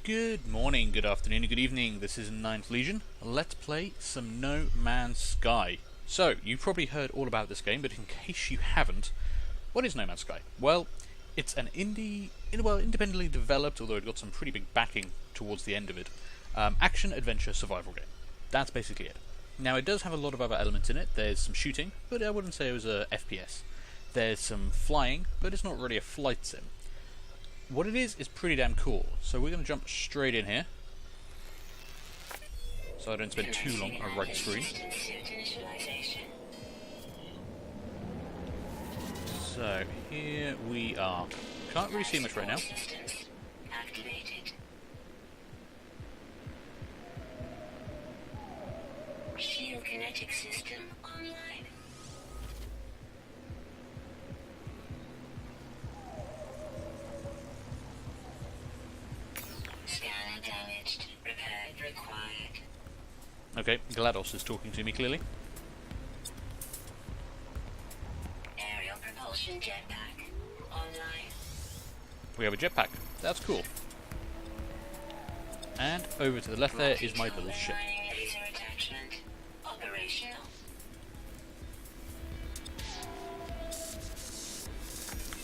Good morning, good afternoon, good evening. This is Ninth Legion. Let's play some No Man's Sky. So, you've probably heard all about this game, but in case you haven't, what is No Man's Sky? Well, it's an independently developed, although it got some pretty big backing towards the end of it, action-adventure survival game. That's basically it. Now, it does have a lot of other elements in it. There's some shooting, but I wouldn't say it was a FPS. There's some flying, but it's not really a flight sim. What it is pretty damn cool. So we're going to jump straight in here, so I don't spend too long on a right screen. So here we are. Can't really see much right now. Shield kinetic system online. Scanner damaged. Repair required. Okay, GLaDOS is talking to me clearly. Aerial propulsion jetpack online. We have a jetpack. That's cool. And over to the left there is my little ship. Laser attachment operational.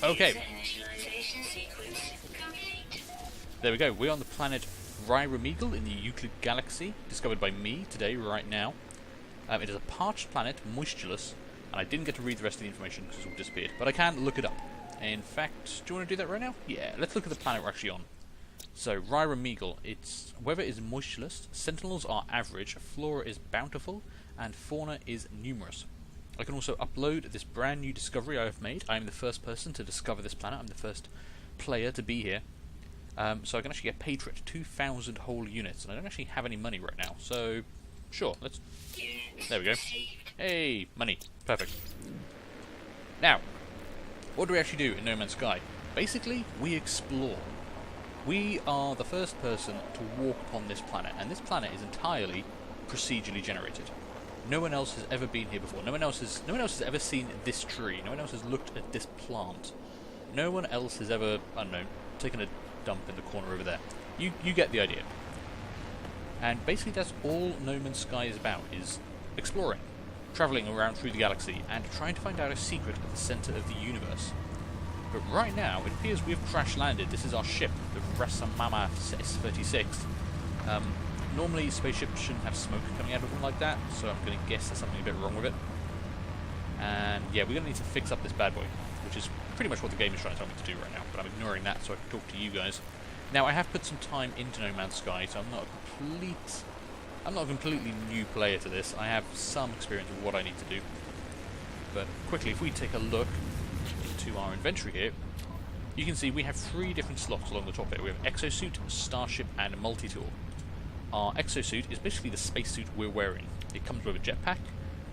Okay, Laser initialization sequence complete. there we go. We're on the planet Ryramegal in the Euclid Galaxy, discovered by me today, right now. It is a parched planet, moistureless, and I didn't get to read the rest of the information because it's all disappeared, but I can look it up. In fact, do you want to do that right now? Yeah, let's look at the planet we're actually on. So, Ryramegal, its weather is moistureless, sentinels are average, flora is bountiful, and fauna is numerous. I can also upload this brand new discovery I have made. I am the first person to discover this planet. I'm the first player to be here. So I can actually get paid for it, 2,000 whole units, and I don't actually have any money right now, so sure, let's... There we go. Hey, money. Perfect. Now, what do we actually do in No Man's Sky? Basically, we explore. We are the first person to walk upon this planet, and this planet is entirely procedurally generated. No one else has ever been here before. No one else has ever seen this tree. No one else has looked at this plant. No one else has ever, I don't know, taken a dump in the corner over there. You get the idea. And basically that's all No Man's Sky is about, is exploring, travelling around through the galaxy, and trying to find out a secret at the centre of the universe. But right now, it appears we've crash-landed. This is our ship, the Rasamama S-36. Normally, spaceships shouldn't have smoke coming out of them like that, so I'm going to guess there's something a bit wrong with it. And yeah, we're going to need to fix up this bad boy, which is pretty much what the game is trying to tell me to do right now, but I'm ignoring that so I can talk to you guys. Now, I have put some time into No Man's Sky, so I'm not a completely new player to this. I have some experience with what I need to do. But quickly, if we take a look into our inventory here, you can see we have 3 different slots along the top here. We have Exosuit, Starship, and Multi-Tool. Our Exosuit is basically the spacesuit we're wearing. It comes with a jetpack,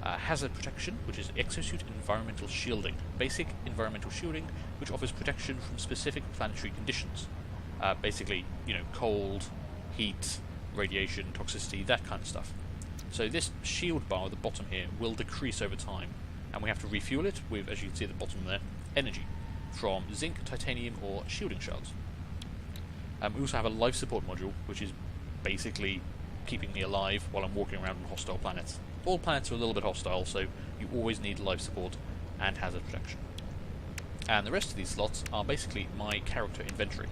hazard protection, which is Exosuit environmental shielding. Basic environmental shielding, which offers protection from specific planetary conditions. Basically, you know, cold, heat, radiation, toxicity, that kind of stuff. So this shield bar at the bottom here will decrease over time, and we have to refuel it with, as you can see at the bottom there, energy from zinc, titanium, or shielding shards. We also have a life support module, which is basically keeping me alive while I'm walking around on hostile planets. All planets are a little bit hostile, so you always need life support and hazard protection. And the rest of these slots are basically my character inventory.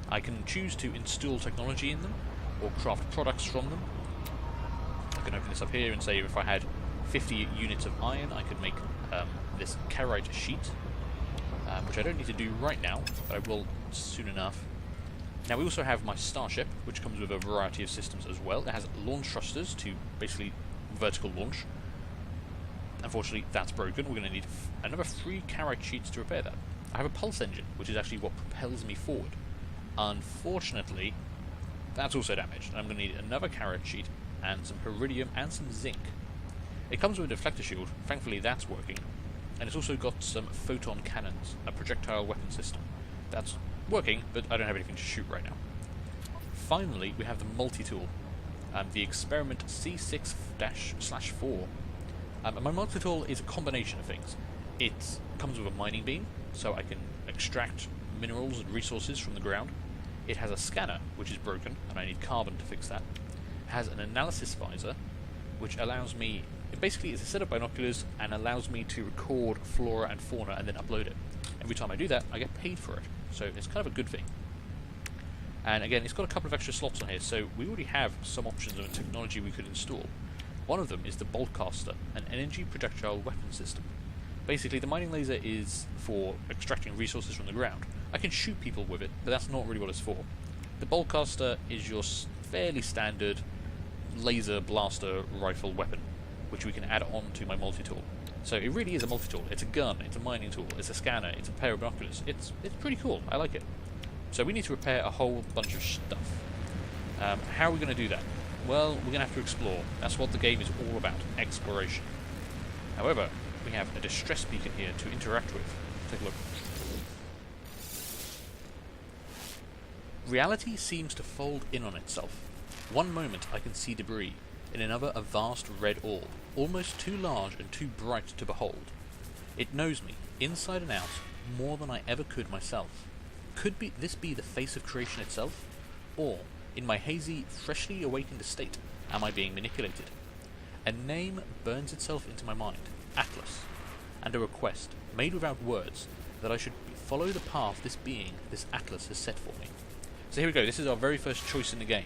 I can choose to install technology in them, or craft products from them. I can open this up here and say if I had 50 units of iron, I could make this carite sheet, which I don't need to do right now, but I will soon enough. Now we also have my Starship, which comes with a variety of systems as well. It has launch thrusters to basically vertical launch. Unfortunately, that's broken. We're going to need another 3 carite sheets to repair that. I have a pulse engine, which is actually what propels me forward. Unfortunately, that's also damaged, and I'm going to need another carite sheet, and some iridium, and some zinc. It comes with a deflector shield. Thankfully, that's working. And it's also got some photon cannons, a projectile weapon system. That's working, but I don't have anything to shoot right now. Finally, we have the multi-tool, the Experiment C6-4. My multi-tool is a combination of things. It comes with a mining beam, so I can extract minerals and resources from the ground. It has a scanner, which is broken, and I need carbon to fix that. It has an analysis visor, which allows me... Basically, it's a set of binoculars and allows me to record flora and fauna and then upload it. Every time I do that, I get paid for it. So it's kind of a good thing. And again, it's got a couple of extra slots on here, so we already have some options of technology we could install. One of them is the Boltcaster, an energy projectile weapon system. Basically, the mining laser is for extracting resources from the ground. I can shoot people with it, but that's not really what it's for. The Boltcaster is your fairly standard laser blaster rifle weapon, which we can add on to my multi-tool. So it really is a multi-tool. It's a gun, it's a mining tool, it's a scanner, it's a pair of binoculars. It's pretty cool. I like it. So we need to repair a whole bunch of stuff. How are we going to do that? Well, we're going to have to explore. That's what the game is all about, exploration. However, we have a distress beacon here to interact with. Take a look. Reality seems to fold in on itself. One moment I can see debris, in another a vast red orb, almost too large and too bright to behold. It knows me, inside and out, more than I ever could myself. Could this be the face of creation itself? Or, in my hazy, freshly awakened state, am I being manipulated? A name burns itself into my mind, Atlas, and a request, made without words, that I should follow the path this being, this Atlas, has set for me. So here we go, this is our very first choice in the game.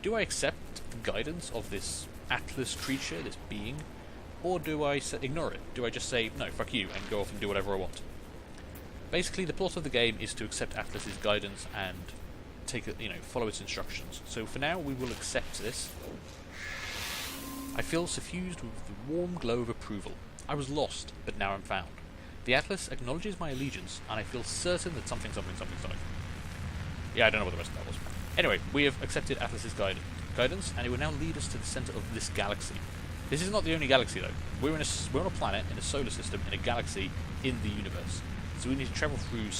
Do I accept the guidance of this Atlas creature, this being, or do I ignore it? Do I just say, no, fuck you, and go off and do whatever I want? Basically, the plot of the game is to accept Atlas's guidance and follow its instructions. So for now, we will accept this. I feel suffused with the warm glow of approval. I was lost, but now I'm found. The Atlas acknowledges my allegiance, and I feel certain that something. Yeah, I don't know what the rest of that was. Anyway, we have accepted Atlas's guidance, and it will now lead us to the center of this galaxy. This is not the only galaxy, though. We're on a planet in a solar system in a galaxy in the universe. So we need to travel through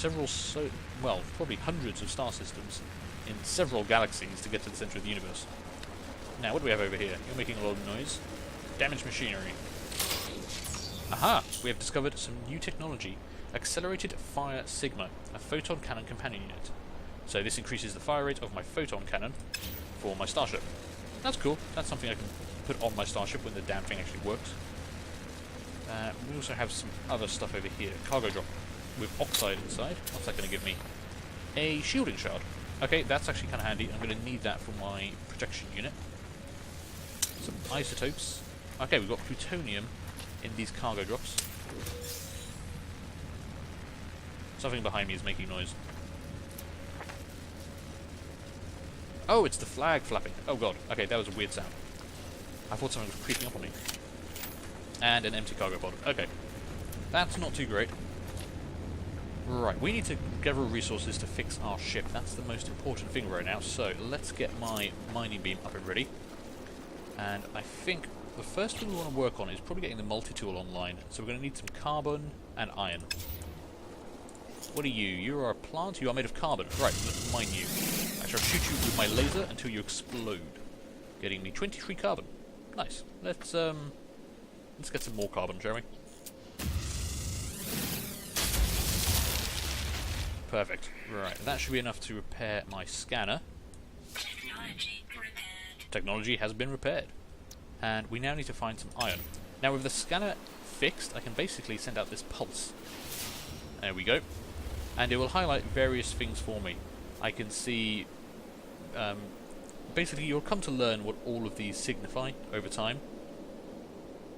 probably hundreds of star systems in several galaxies to get to the center of the universe. Now, what do we have over here? You're making a lot of noise. Damaged machinery. Aha! We have discovered some new technology. Accelerated Fire Sigma, a photon cannon companion unit. So this increases the fire rate of my photon cannon for my starship. That's cool. That's something I can put on my starship when the damn thing actually works. We also have some other stuff over here. Cargo drop with oxide inside. What's that going to give me? A shielding shard. Okay, that's actually kind of handy. I'm going to need that for my protection unit. Some isotopes. Okay, we've got plutonium in these cargo drops. Something behind me is making noise. Oh, it's the flag flapping. Oh god. Okay, that was a weird sound. I thought something was creeping up on me. And an empty cargo pod. Okay. That's not too great. Right, we need to gather resources to fix our ship. That's the most important thing right now. So, let's get my mining beam up and ready. And I think the first thing we want to work on is probably getting the multi-tool online. So we're going to need some carbon and iron. What are you? You are a plant? You are made of carbon. Right, let's mine you. I shall shoot you with my laser until you explode. Getting me 23 carbon. Nice. Let's get some more carbon, shall we? Perfect. Right, that should be enough to repair my scanner. Technology repaired. Technology has been repaired. And we now need to find some iron. Now with the scanner fixed, I can basically send out this pulse. There we go. And it will highlight various things for me. I can see... basically, you'll come to learn what all of these signify over time.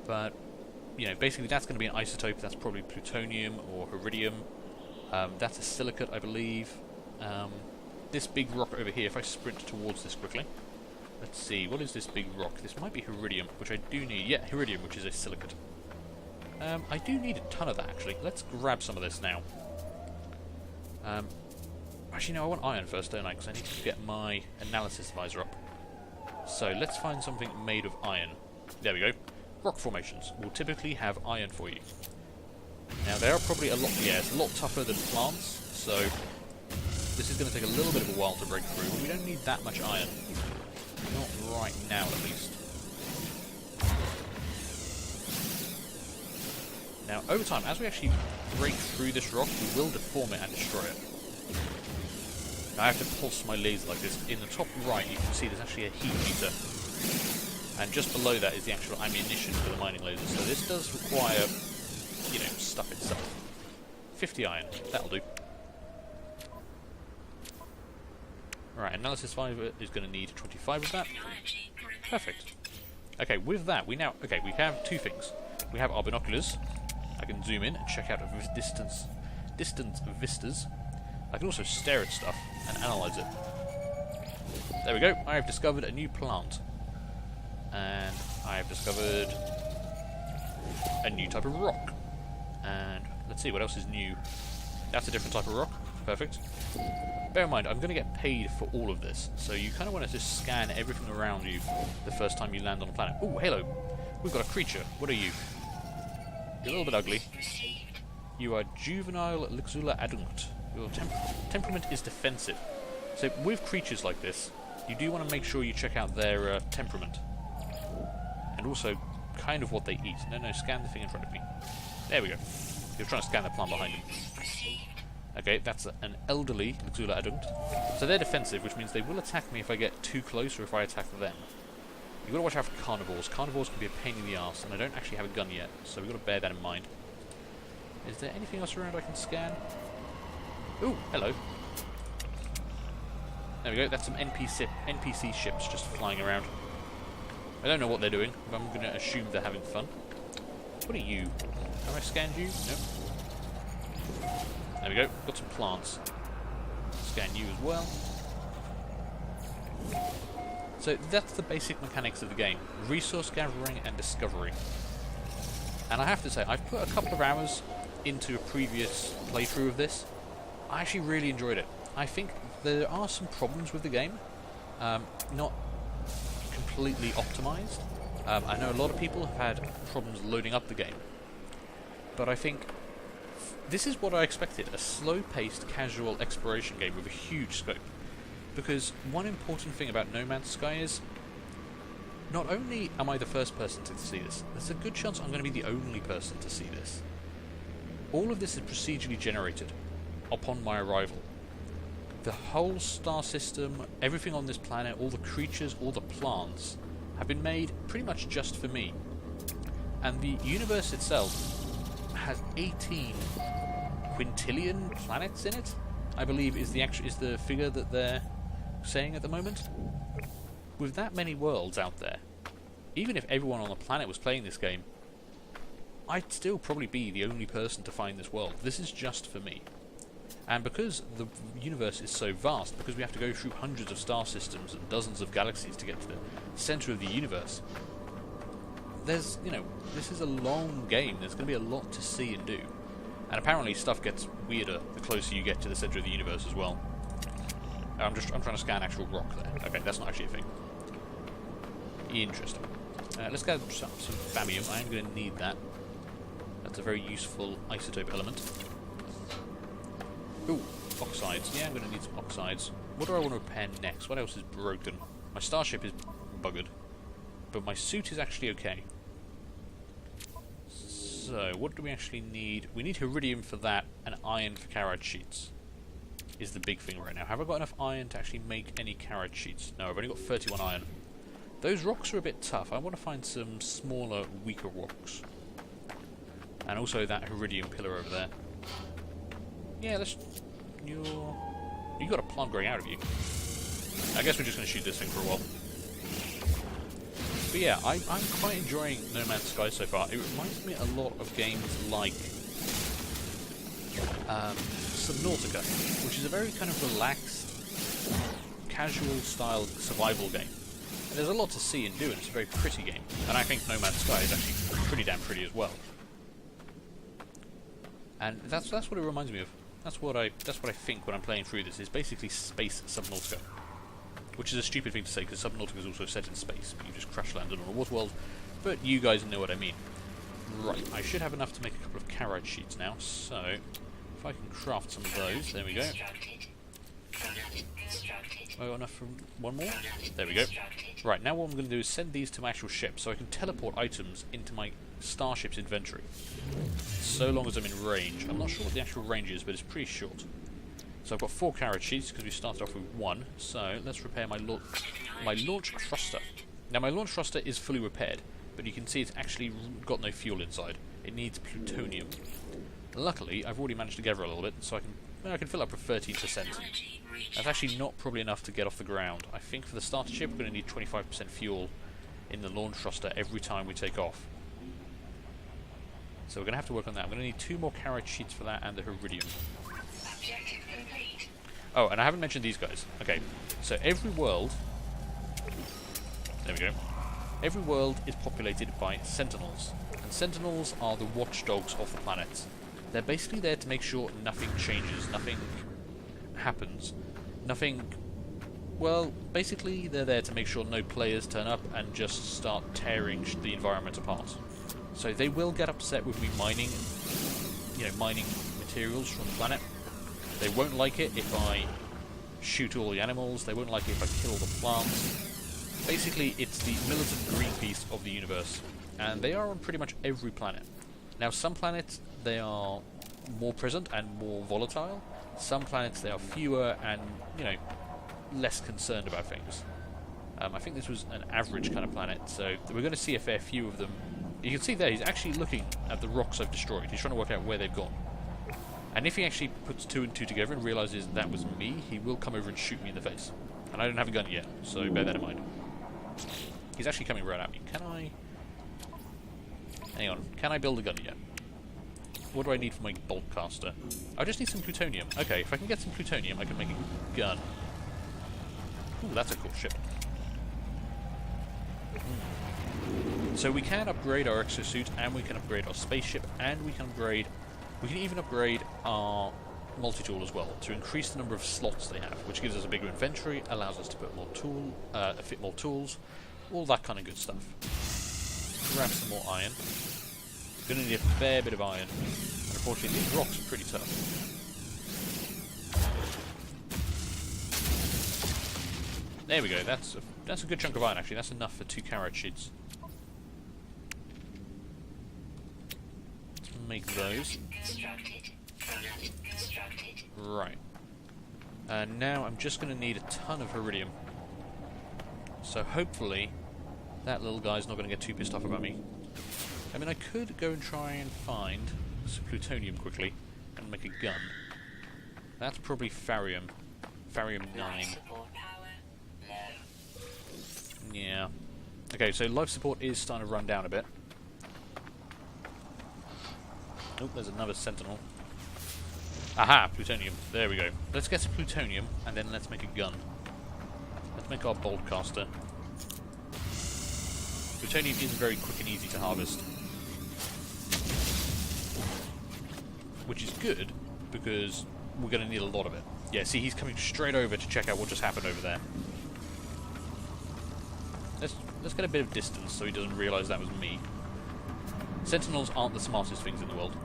But, you know, basically that's going to be an isotope. That's probably plutonium or iridium. That's a silicate, I believe. This big rock over here, if I sprint towards this quickly. Let's see, what is this big rock? This might be iridium, which I do need. Yeah, iridium, which is a silicate. I do need a ton of that, actually. Let's grab some of this now. Actually, no, I want iron first, don't I? Because I need to get my analysis visor up. So, let's find something made of iron. There we go. Rock formations will typically have iron for you. Now, they are probably a lot... Yeah, it's a lot tougher than plants, so... This is going to take a little bit of a while to break through, but we don't need that much iron. Not right now, at least. Now, over time, as we actually break through this rock, we will deform it and destroy it. Now I have to pulse my laser like this. In the top right, you can see there's actually a heat meter. And just below that is the actual ammunition for the mining laser. So this does require, you know, stuff itself. 50 iron, that'll do. Right, analysis fiber is going to need 25 of that. Perfect. Okay, with that, we have two things. We have our binoculars. I can zoom in and check out distance vistas. I can also stare at stuff and analyze it. There we go. I have discovered a new plant. And I have discovered a new type of rock. And let's see, what else is new? That's a different type of rock. Perfect. Bear in mind, I'm going to get paid for all of this, so you kind of want to just scan everything around you the first time you land on a planet. Oh, hello. We've got a creature. What are you? You're a little bit ugly. You are juvenile Lixula adunct. Your temperament is defensive. So with creatures like this, you do want to make sure you check out their temperament. And also kind of what they eat. No, scan the thing in front of me. There we go. You're trying to scan the plant behind him. Okay, that's an elderly Lixula adunct. So they're defensive, which means they will attack me if I get too close or if I attack them. You've got to watch out for carnivores. Carnivores can be a pain in the arse, and I don't actually have a gun yet, so we've got to bear that in mind. Is there anything else around I can scan? Ooh, hello. There we go, that's some NPC ships just flying around. I don't know what they're doing, but I'm going to assume they're having fun. What are you? Have I scanned you? Nope. There we go, got some plants. Scan you as well. So that's the basic mechanics of the game. Resource gathering and discovery. And I have to say, I've put a couple of hours into a previous playthrough of this. I actually really enjoyed it. I think there are some problems with the game. Not completely optimized. I know a lot of people have had problems loading up the game. But I think this is what I expected, a slow-paced, casual exploration game with a huge scope. Because one important thing about No Man's Sky is, not only am I the first person to see this, there's a good chance I'm going to be the only person to see this. All of this is procedurally generated upon my arrival. The whole star system, everything on this planet, all the creatures, all the plants, have been made pretty much just for me. And the universe itself has 18 quintillion planets in it, I believe is the figure that they're saying at the moment. With that many worlds out there, even if everyone on the planet was playing this game, I'd still probably be the only person to find this world. This is just for me. And because the universe is so vast, because we have to go through hundreds of star systems and dozens of galaxies to get to the center of the universe, there's, this is a long game. There's going to be a lot to see and do. And apparently stuff gets weirder the closer you get to the center of the universe as well. I'm trying to scan actual rock there. Okay, that's not actually a thing. Interesting. Let's get some fammium. I am going to need that. That's a very useful isotope element. Ooh, oxides. Yeah, I'm going to need some oxides. What do I want to repair next? What else is broken? My starship is buggered, but my suit is actually okay. So, what do we actually need? We need iridium for that, and iron for carrot sheets. Is the big thing right now. Have I got enough iron to actually make any carrot sheets? No, I've only got 31 iron. Those rocks are a bit tough. I want to find some smaller, weaker rocks. And also that iridium pillar over there. Yeah, let's... You got a plant growing out of you. I guess we're just going to shoot this thing for a while. But yeah, I'm quite enjoying No Man's Sky so far. It reminds me a lot of games like Subnautica, which is a very kind of relaxed, casual-style survival game. And there's a lot to see and do, and it's a very pretty game. And I think No Man's Sky is actually pretty damn pretty as well. And that's what it reminds me of. That's what I think when I'm playing through this, is basically space Subnautica. Which is a stupid thing to say, because Subnautica is also set in space, but you just crash landed on a water world. But you guys know what I mean. Right, I should have enough to make a couple of carrot sheets now, so if I can craft some of those, there we go. I got enough for one more? There we go. Right, now what I'm going to do is send these to my actual ship, so I can teleport items into my starship's inventory. So long as I'm in range. I'm not sure what the actual range is, but it's pretty short. So I've got 4 carrot sheets because we started off with 1. So let's repair my launch thruster. Now my launch thruster is fully repaired, but you can see it's actually got no fuel inside. It needs plutonium. Luckily, I've already managed to gather a little bit, so I can fill up with 13%. That's actually not probably enough to get off the ground. I think for the starter ship, we're going to need 25% fuel in the launch thruster every time we take off. So we're going to have to work on that. I'm going to need 2 more carrot sheets for that and the iridium. Oh, and I haven't mentioned these guys. Okay, so every world... There we go. Every world is populated by sentinels. And sentinels are the watchdogs of the planet. They're basically there to make sure nothing changes, nothing happens, nothing... Well, basically they're there to make sure no players turn up and just start tearing the environment apart. So they will get upset with me mining, mining materials from the planet. They won't like it if I shoot all the animals, they won't like it if I kill the plants. Basically, it's the militant Greenpeace of the universe, and they are on pretty much every planet. Now, some planets, they are more present and more volatile. Some planets, they are fewer and, less concerned about things. I think this was an average kind of planet, so we're going to see a fair few of them. You can see there, he's actually looking at the rocks I've destroyed. He's trying to work out where they've gone. And if he actually puts 2 and 2 together and realises that was me, he will come over and shoot me in the face. And I don't have a gun yet, so bear that in mind. He's actually coming right at me. Can I... Hang on. Can I build a gun yet? What do I need for my bolt caster? I just need some plutonium. Okay, if I can get some plutonium, I can make a gun. Ooh, that's a cool ship. So we can upgrade our exosuit, and we can upgrade our spaceship, and we can even upgrade our multi-tool as well, to increase the number of slots they have, which gives us a bigger inventory, allows us to put more fit more tools, all that kind of good stuff. Grab some more iron. Gonna need a fair bit of iron, and unfortunately these rocks are pretty tough. There we go, that's a good chunk of iron actually, that's enough for 2 carrot sheets. Let's make those. Right. Now I'm just going to need a ton of iridium. So hopefully that little guy's not going to get too pissed off about me. I mean, I could go and try and find some plutonium quickly and make a gun. That's probably Farium. Farium 9. Yeah. Okay, so life support is starting to run down a bit. Oh, there's another sentinel. Aha, plutonium. There we go. Let's get some plutonium, and then let's make a gun. Let's make our bolt caster. Plutonium is very quick and easy to harvest. Which is good, because we're going to need a lot of it. Yeah, see, he's coming straight over to check out what just happened over there. Let's get a bit of distance so he doesn't realise that was me. Sentinels aren't the smartest things in the world.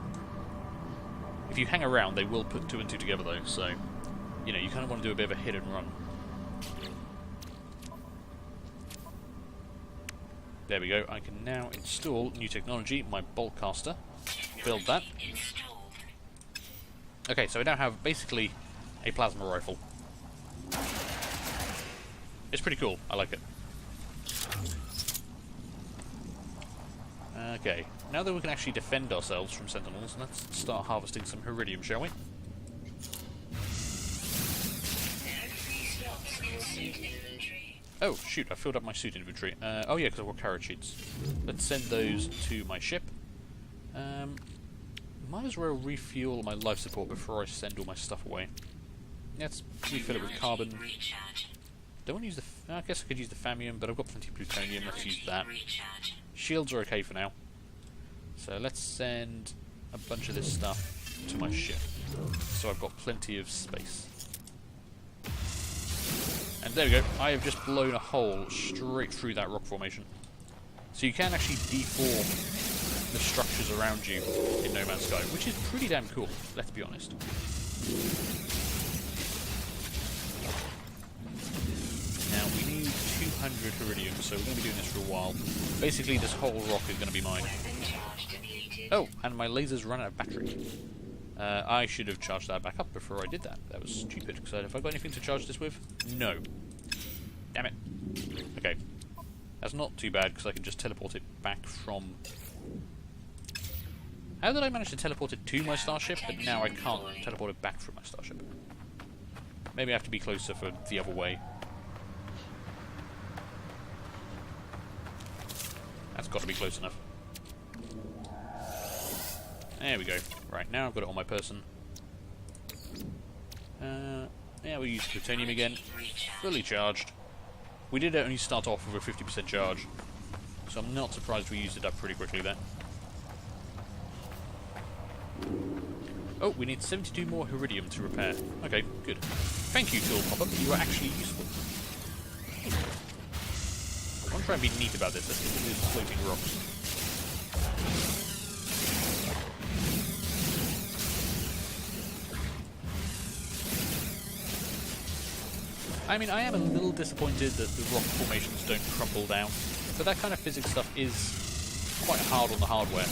If you hang around, they will put 2 and 2 together though, so, you kind of want to do a bit of a hit and run. There we go, I can now install new technology, my bolt caster. Build that. Okay, so I now have basically a plasma rifle. It's pretty cool, I like it. Okay, now that we can actually defend ourselves from sentinels, let's start harvesting some iridium, shall we? Oh, shoot, I filled up my suit inventory. Oh yeah, because I've got carrot sheets. Let's send those to my ship. Might as well refuel my life support before I send all my stuff away. Let's refill it with carbon. Don't want to use the... I guess I could use the Famium, but I've got plenty of plutonium, let's use that. Shields are okay for now. So let's send a bunch of this stuff to my ship. So I've got plenty of space. And there we go, I have just blown a hole straight through that rock formation. So you can actually deform the structures around you in No Man's Sky, which is pretty damn cool, let's be honest. Now we need 200 iridium, so we're going to be doing this for a while. Basically this whole rock is going to be mine. Oh, and my lasers run out of battery. I should have charged that back up before I did that. That was stupid, because have I got anything to charge this with? No. Damn it. Okay. That's not too bad, because I can just teleport it back from... How did I manage to teleport it to my starship, but now I can't teleport it back from my starship? Maybe I have to be closer for the other way. That's got to be close enough. There we go. Right, now I've got it on my person. Yeah, we'll use plutonium again. Fully charged. We did only start off with a 50% charge, so I'm not surprised we used it up pretty quickly there. Oh, we need 72 more iridium to repair. Okay, good. Thank you, tool pop-up. You are actually useful. I want to try and be neat about this. Let's get all these floating rocks. I mean, I am a little disappointed that the rock formations don't crumble down, but that kind of physics stuff is quite hard on the hardware,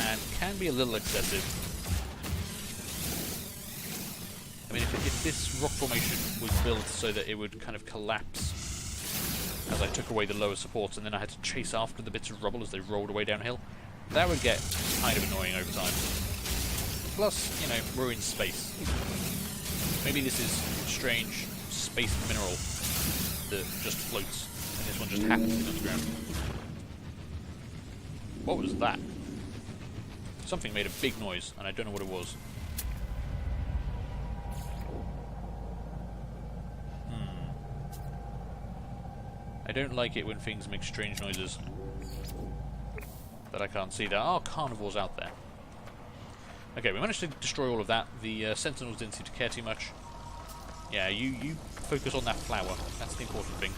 and can be a little excessive. I mean, if this rock formation was built so that it would kind of collapse as I took away the lower supports, and then I had to chase after the bits of rubble as they rolled away downhill, that would get kind of annoying over time. Plus, you know, we're in space. Maybe this is strange space mineral that just floats, and this one just happens to be on the ground. What was that? Something made a big noise, and I don't know what it was. I don't like it when things make strange noises. But I can't see that. Oh, carnivores out there. Okay, we managed to destroy all of that. The sentinels didn't seem to care too much. Yeah, you focus on that flower. That's the important thing.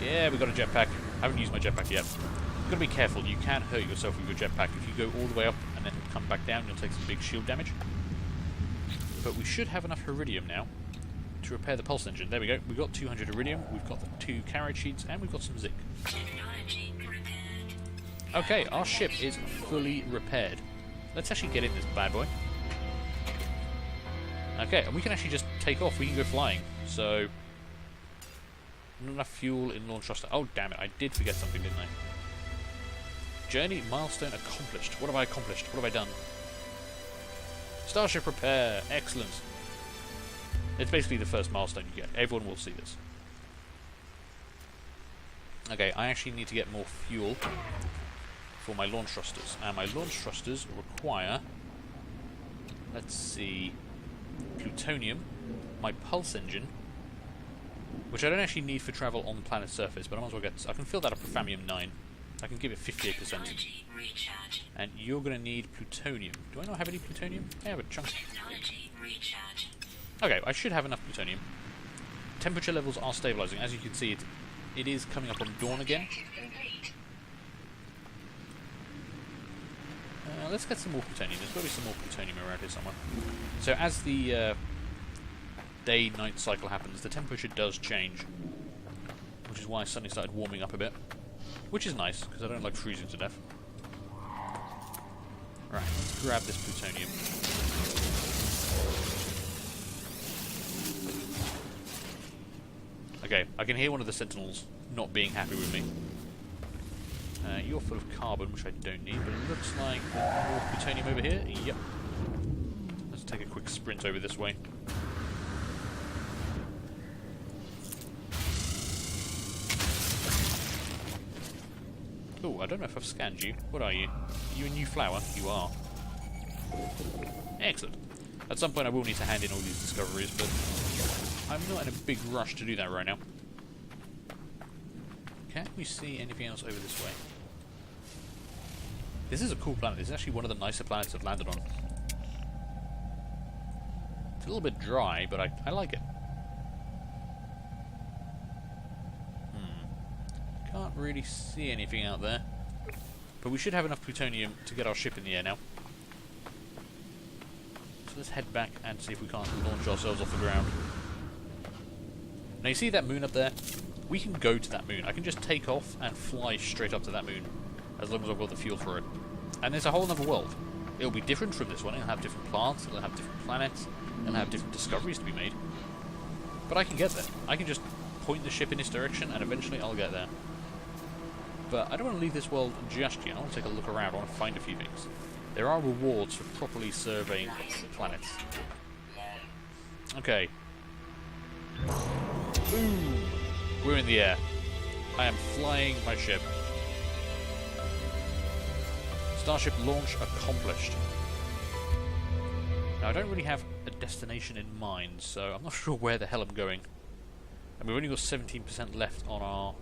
Yeah, we got a jetpack. I haven't used my jetpack yet. You've got to be careful. You can hurt yourself with your jetpack. If you go all the way up and then come back down, you'll take some big shield damage. But we should have enough iridium now to repair the pulse engine. There we go. We've got 200 iridium. We've got the 2 carriage sheets, and we've got some zinc. Technology repaired. Okay, our ship is fully repaired. Let's actually get in this bad boy. Okay, and we can actually just take off. We can go flying. So, not enough fuel in launch thruster. Oh, damn it. I did forget something, didn't I? Journey milestone accomplished. What have I accomplished? What have I done? Starship repair. Excellent. It's basically the first milestone you get. Everyone will see this. Okay, I actually need to get more fuel for my launch thrusters. And my launch thrusters require... Let's see... plutonium, my pulse engine, which I don't actually need for travel on the planet's surface, but I might as well get... I can fill that up with Fammium 9. I can give it 58%. And you're going to need plutonium. Do I not have any plutonium? I have a chunk. Okay, I should have enough plutonium. Temperature levels are stabilizing. As you can see, it is coming up on dawn again. Let's get some more plutonium. There's got to be some more plutonium around here somewhere. So as the day-night cycle happens, the temperature does change, which is why I suddenly started warming up a bit, which is nice, because I don't like freezing to death. Right, let's grab this plutonium. Okay, I can hear one of the sentinels not being happy with me. You're full of carbon, which I don't need, but it looks like there's more plutonium over here. Yep. Let's take a quick sprint over this way. Oh, I don't know if I've scanned you. What are you? Are you a new flower? You are. Excellent. At some point I will need to hand in all these discoveries, but I'm not in a big rush to do that right now. Can we see anything else over this way? This is a cool planet. This is actually one of the nicer planets I've landed on. It's a little bit dry, but I like it. Can't really see anything out there. But we should have enough plutonium to get our ship in the air now. So let's head back and see if we can't launch ourselves off the ground. Now you see that moon up there? We can go to that moon. I can just take off and fly straight up to that moon. as long as I've got the fuel for it. And there's a whole other world. It'll be different from this one. It'll have different plants, it'll have different planets, it'll have different discoveries to be made. But I can get there. I can just point the ship in this direction, and eventually I'll get there. But I don't want to leave this world just yet. I want to take a look around. I want to find a few things. There are rewards for properly surveying planets. Okay. Boom! We're in the air. I am flying my ship. Starship launch accomplished. Now I don't really have a destination in mind, so I'm not sure where the hell I'm going. And we've only got 17% left on our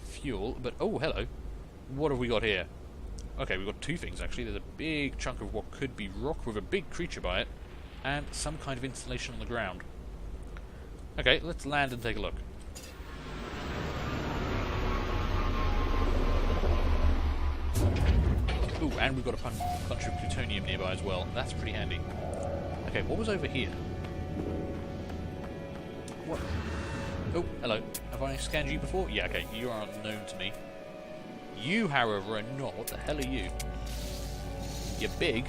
fuel, but oh, hello. What have we got here? Okay, we've got two things actually. There's a big chunk of what could be rock with a big creature by it, and some kind of installation on the ground. Okay, let's land and take a look. Ooh, and we've got a bunch of plutonium nearby as well. That's pretty handy. Okay, what was over here? What? Oh, hello. Have I scanned you before? Yeah, okay, you are unknown to me. You, however, are not. What the hell are you? You're big.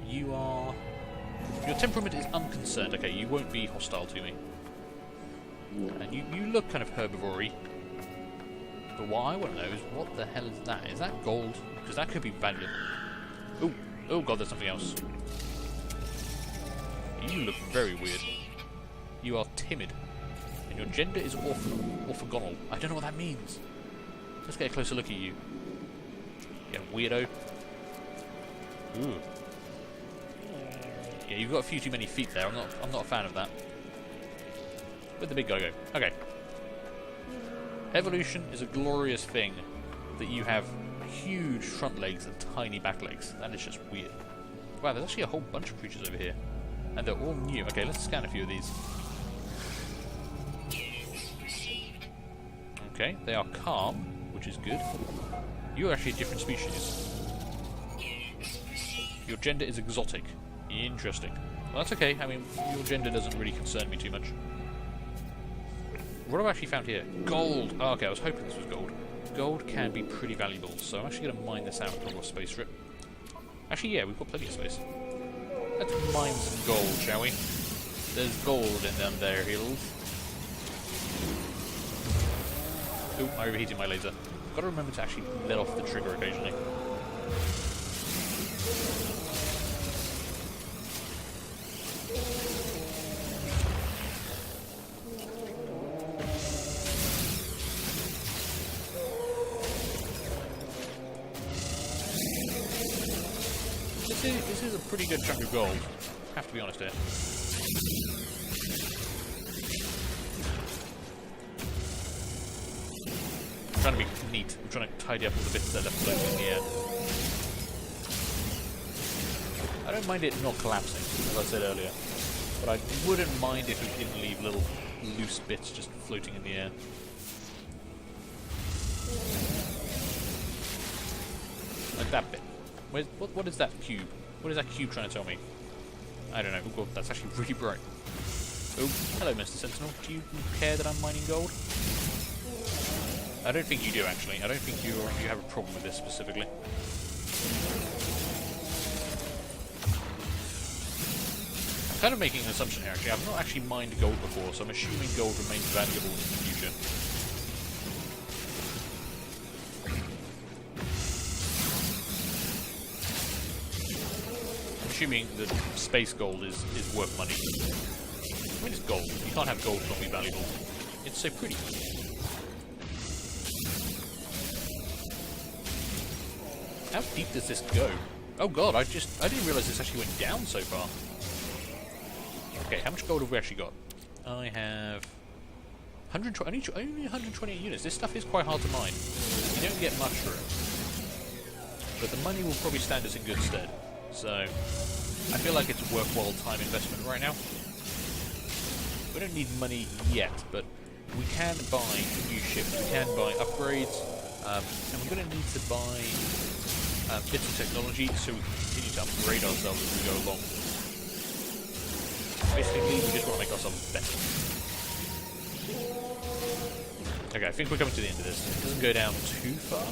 You are... Your temperament is unconcerned. Okay, you won't be hostile to me. And you look kind of herbivory. But what I want to know is, what the hell is that? Is that gold? Because that could be valuable. Oh, oh god, there's something else. You look very weird. You are timid. And your gender is orthogonal. I don't know what that means. Let's get a closer look at you. Yeah, weirdo. Ooh. Yeah, you've got a few too many feet there. I'm not a fan of that. Where'd the big guy go? Okay. Evolution is a glorious thing that you have huge front legs and tiny back legs. That is just weird. Wow, there's actually a whole bunch of creatures over here. And they're all new. Okay, let's scan a few of these. Okay, they are calm, which is good. You're actually a different species. Your gender is exotic. Interesting. Well, that's okay. I mean, your gender doesn't really concern me too much. What have I actually found here? Gold! Oh, okay, I was hoping this was gold. Gold can be pretty valuable, so I'm actually going to mine this out on our space trip. Actually, yeah, we've got plenty of space. Let's mine some gold, shall we? There's gold in them there hills. Ooh, I overheated my laser. Got to remember to actually let off the trigger occasionally. This is a pretty good chunk of gold. Have to be honest here. I'm trying to be neat. I'm trying to tidy up all the bits that are floating in the air. I don't mind it not collapsing, as I said earlier, but I wouldn't mind if it didn't leave little loose bits just floating in the air. Like that bit. What is that cube? What is that cube trying to tell me? I don't know. Oh god, that's actually really bright. Oh, hello Mr. Sentinel. Do you care that I'm mining gold? I don't think you do, actually. I don't think you have a problem with this specifically. I'm kind of making an assumption here, actually. I've not actually mined gold before, so I'm assuming gold remains valuable in the future. Assuming that space gold is worth money. I mean, it's gold. You can't have gold not be valuable. It's so pretty. How deep does this go? Oh god, I didn't realise this actually went down so far. Okay, how much gold have we actually got? I have 120, only 128 units. This stuff is quite hard to mine. You don't get much for it. But the money will probably stand us in good stead. So, I feel like it's a worthwhile time investment right now. We don't need money yet, but we can buy new ships, we can buy upgrades, and we're going to need to buy bits of technology so we can continue to upgrade ourselves as we go along. Basically, we just want to make ourselves better. Okay, I think we're coming to the end of this. It doesn't go down too far.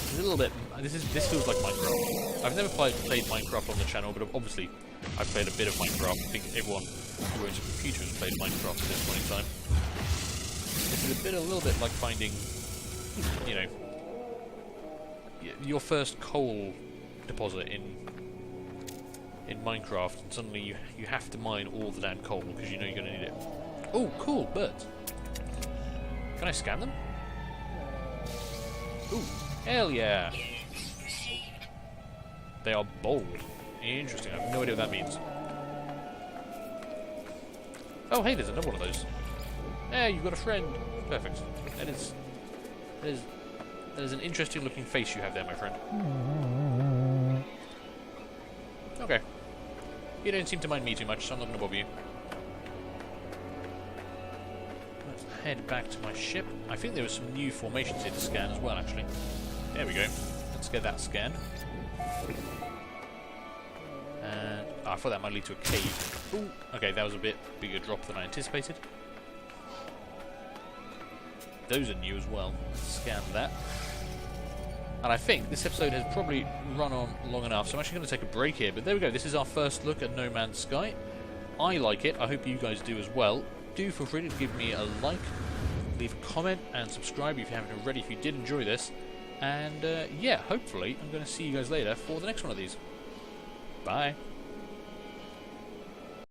It's a little bit... This feels like Minecraft. I've never played Minecraft on the channel, but obviously I've played a bit of Minecraft. I think everyone who owns a computer has played Minecraft at this point in time. This is a little bit like finding, you know, your first coal deposit in Minecraft, and suddenly you have to mine all the damn coal because you know you're going to need it. Oh, cool, birds. Can I scan them? Ooh, hell yeah. They are bold. Interesting, I have no idea what that means. Oh, hey, there's another one of those. Hey, you've got a friend. Perfect. That is an interesting looking face you have there, my friend. Okay. You don't seem to mind me too much, so I'm not going to bother you. Let's head back to my ship. I think there were some new formations here to scan as well, actually. There we go. Let's get that scanned. And I thought that might lead to a cave. Ooh, okay, that was a bit bigger drop than I anticipated. Those are new as well. Scan that. And I think this episode has probably run on long enough, so I'm actually going to take a break here. But there we go, this is our first look at No Man's Sky. I like it, I hope you guys do as well. Do feel free to give me a like, leave a comment, and subscribe if you haven't already, if you did enjoy this. And yeah, hopefully I'm going to see you guys later for the next one of these. Bye.